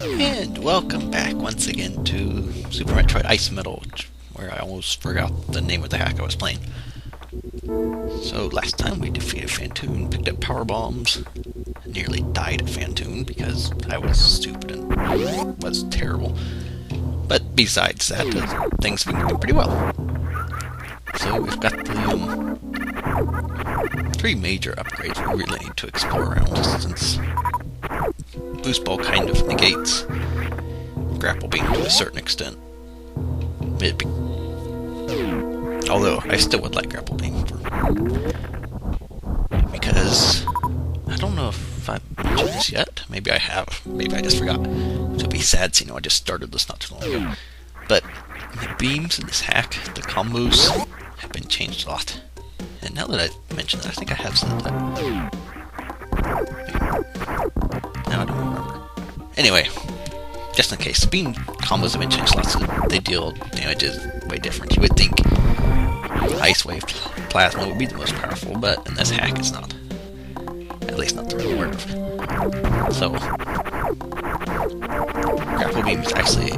And welcome back once again to Super Metroid Ice Metal, where I almost forgot the name of the hack I was playing. So last time we defeated Phantoon, picked up power bombs, nearly died at Phantoon because I was stupid and was terrible. But besides that, things have been going pretty well. So we've got the three major upgrades we really need to explore around, since Boost Ball kind of negates Grapple Beam to a certain extent. Although I still would like Grapple Beam because I don't know if I've mentioned this yet. Maybe I have. Maybe I just forgot. So be sad, I just started this not too long ago. But the beams in this hack, the combos, have been changed a lot. And now that I mentioned that, I think I have said that. Now I don't remember. Anyway, just in case, the beam combos have been changed a lot, so they deal damages way different. You would think Ice Wave Plasma would be the most powerful, but in this hack it's not. At least not the real word. So, Grapple Beam is actually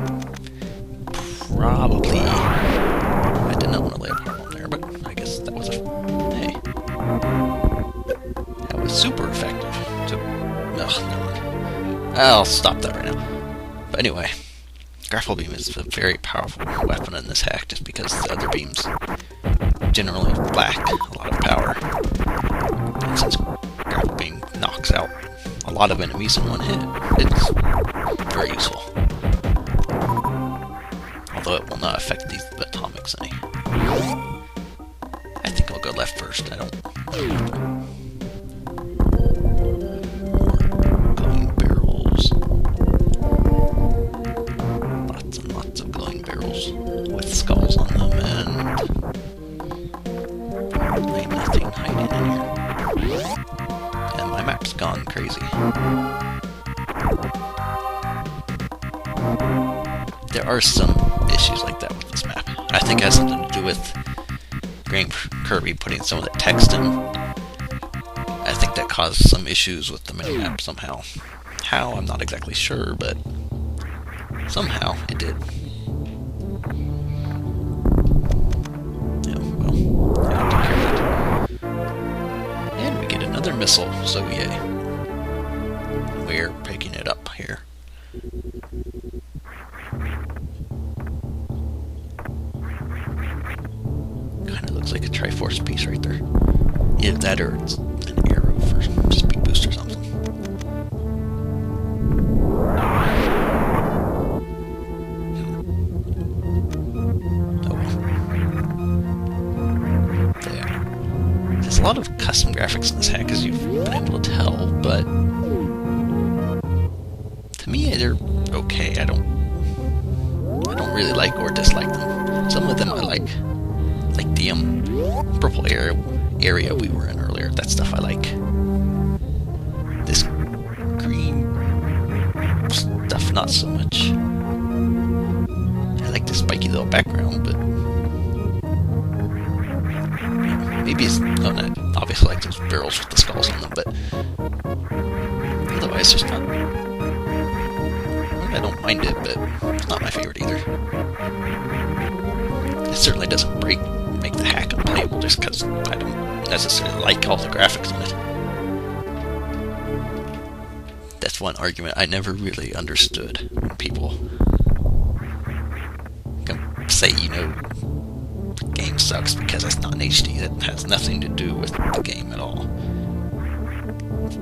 probably... I did not want to lay a power on there, but I guess that was hey. That was super effective. So, ugh, never mind. I'll stop that right now. But anyway, Grapple Beam is a very powerful weapon in this hack, just because the other beams generally lack a lot of power. And since Grapple Beam knocks out a lot of enemies in one hit, it's very useful. Although it will not affect these atomics any. I think I'll go left first. I don't remember. Glowing barrels. Lots and lots of glowing barrels with skulls on them, and probably nothing hiding in here. And my map's gone crazy. There are some issues like that with this map. I think it has something to do with Graham Kirby putting some of that text in. I think that caused some issues with the minimap somehow. How, I'm not exactly sure, but somehow it did. Yeah, well, I'll take care of that. And we get another missile, so yay. We're picking it up here. Looks like a Triforce piece right there. Either that or it's an arrow for speed boost or something. Oh well. Yeah. There's a lot of custom graphics in this hack, as you've been able to tell, but to me they're okay. I don't really like or dislike them. Some of them I like the purple area we were in earlier. That stuff I like. This green stuff not so much. I like the spiky little background, but maybe it's not obviously like those barrels with the skulls on them, but otherwise just not. I don't mind it, but it's not my favorite either. It certainly doesn't make the hack unplayable just because I don't necessarily like all the graphics on it. That's one argument I never really understood when people can say, the game sucks because it's not in HD. That has nothing to do with the game at all.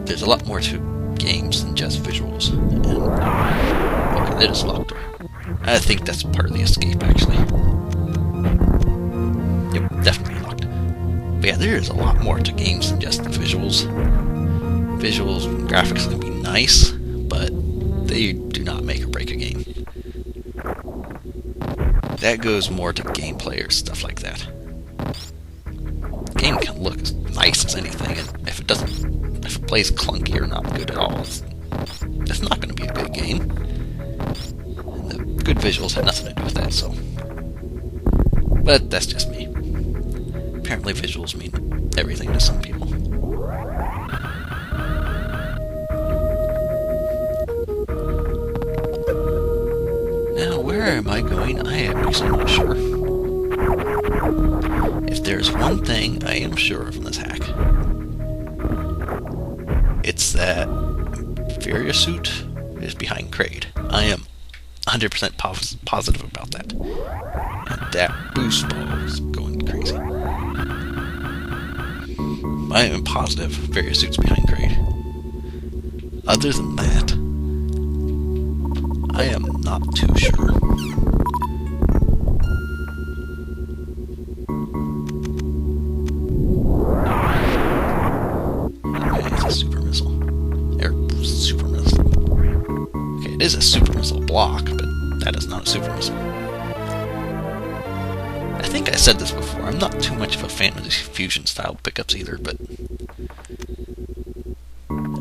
There's a lot more to games than just visuals. And, okay, they just locked her. I think that's part of the escape, actually. Yep, definitely locked. But yeah, there is a lot more to games than just the visuals. Visuals and graphics can be nice, but they do not make or break a game. That goes more to gameplay or stuff like that. The game can look as nice as anything, and if it plays clunky or not good at all, it's not going to be a good game. And the good visuals have nothing to do with that, so. But that's just me. Apparently visuals mean everything to some people. Where am I going? I am actually not sure. If there's one thing I am sure of in this hack, it's that Varia suit is behind Kraid. I am 100% positive about that. And that boost ball is going crazy. I am positive Varia suit's behind Kraid. Other than that, I am not too sure. Okay, it's a super missile. Super missile. Okay, it is a super missile block, but that is not a super missile. I think I said this before, I'm not too much of a fan of these fusion style pickups either, but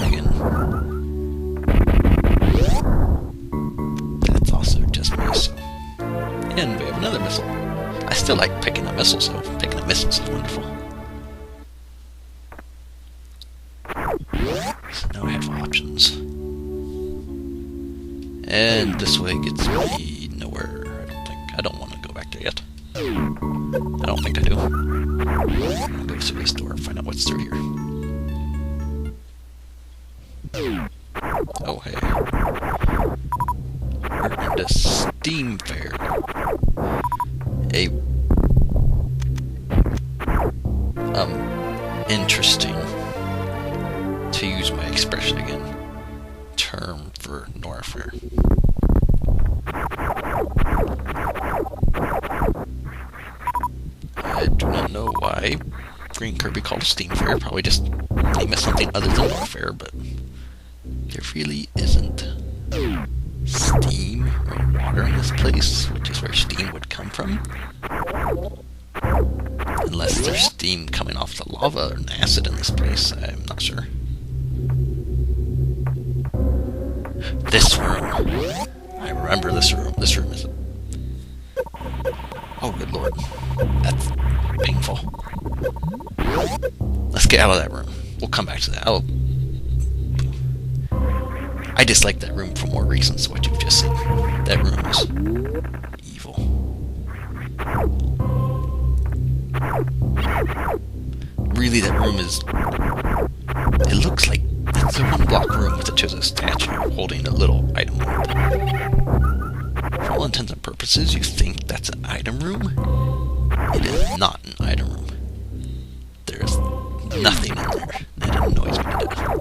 again, that's also just me, so. And we have another missile. I still like picking up missiles, so picking up missiles is wonderful. So now we have options. And this way gets me nowhere, I don't think. I don't want to go back there yet. I don't think I do. I'm gonna go to this door and find out what's through here. Oh, hey. We're into Steam Fair. Interesting, to use my expression again, term for Norfair. I do not know why Green Kirby called it Steam Fair, probably just name it something other than Norfair, but there really isn't steam or water in this place, which is where steam would come from. Unless there's steam coming off the lava or an acid in this place, I'm not sure. This room. I remember this room. This room is... Oh, good lord. That's painful. Let's get out of that room. We'll come back to that. I dislike that room for more reasons than what you've just seen. That room is evil. Really, that room is... It looks like it's a one-block room with just a statue holding a little item orb. For all intents and purposes, you think that's an item room? It is not an item room. There's nothing in there that annoys me to death.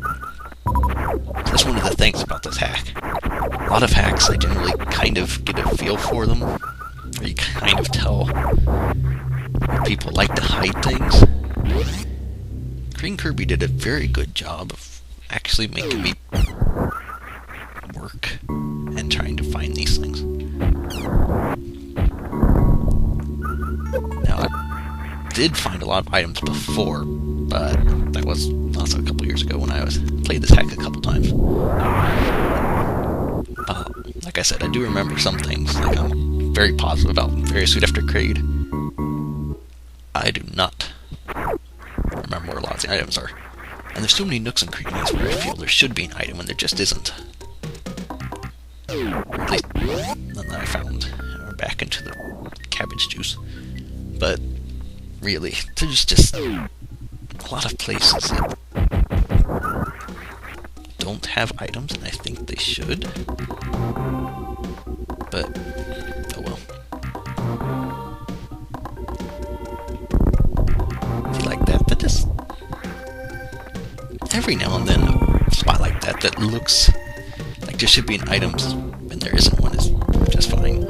That's one of the things about this hack. A lot of hacks, I generally kind of get a feel for them, or you kind of tell people like to hide things. Green Kirby did a very good job of actually making me work and trying to find these things. Now, I did find a lot of items before, but that was also a couple years ago when I played this hack a couple times. Like I said, I do remember some things. Like, I'm very positive about Varia Suit after Kraid. I do not remember where a lot of the items are. And there's so many nooks and crannies where I feel there should be an item when there just isn't. Or at least none that I found. We're back into the cabbage juice. But really, there's just a lot of places that don't have items, and I think they should. But, oh well. If you like that, just... Every now and then, a spot like that that looks like there should be an item when there isn't one is just fine.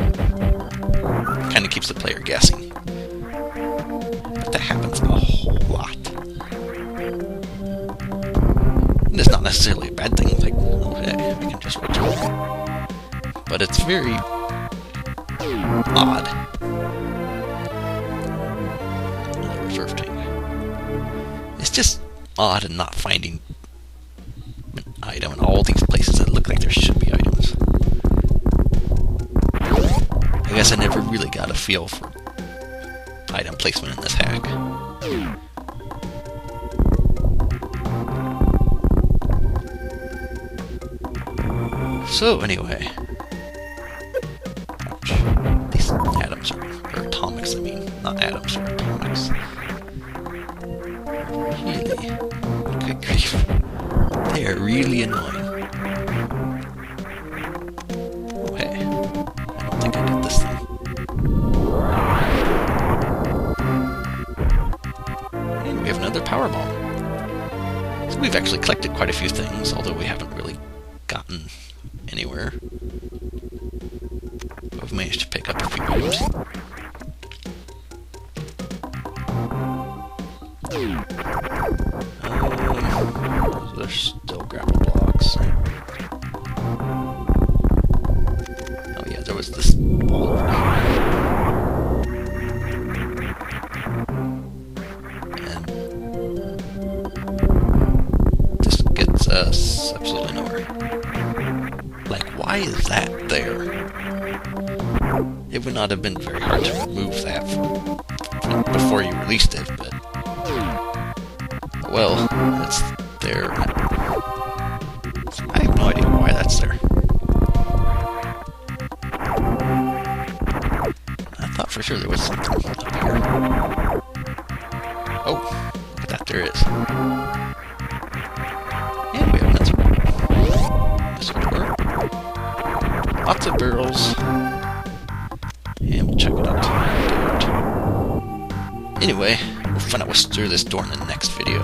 Kind of keeps the player guessing. But that happens a whole lot. And it's not necessarily a bad thing, like, oh hey, I can just watch it. But it's very odd. Another reserve tank. It's just odd in not finding an item in all these places that look like there should be items. I guess I never really got a feel for item placement in this hack. So anyway, ouch. atoms, or atomics, I mean. Not atoms, or atomics. Really? Good grief. They are really annoying. Oh, hey. I don't think I did this thing. And we have another power bomb. So we've actually collected quite a few things, although we haven't really gotten anywhere. We've managed to pick up a few items. There's still grapple blocks. Oh yeah, there was this ball over here. And this gets us absolutely nowhere. Like, why is that there? It would not have been very hard to remove that from before you released it, but... well, it's there. I have no idea why that's there. I thought for sure there was something up here. Oh, look at that, there is. And we have another door. Lots of barrels. And we'll check it out. Anyway, we'll find out what's through this door in the next video.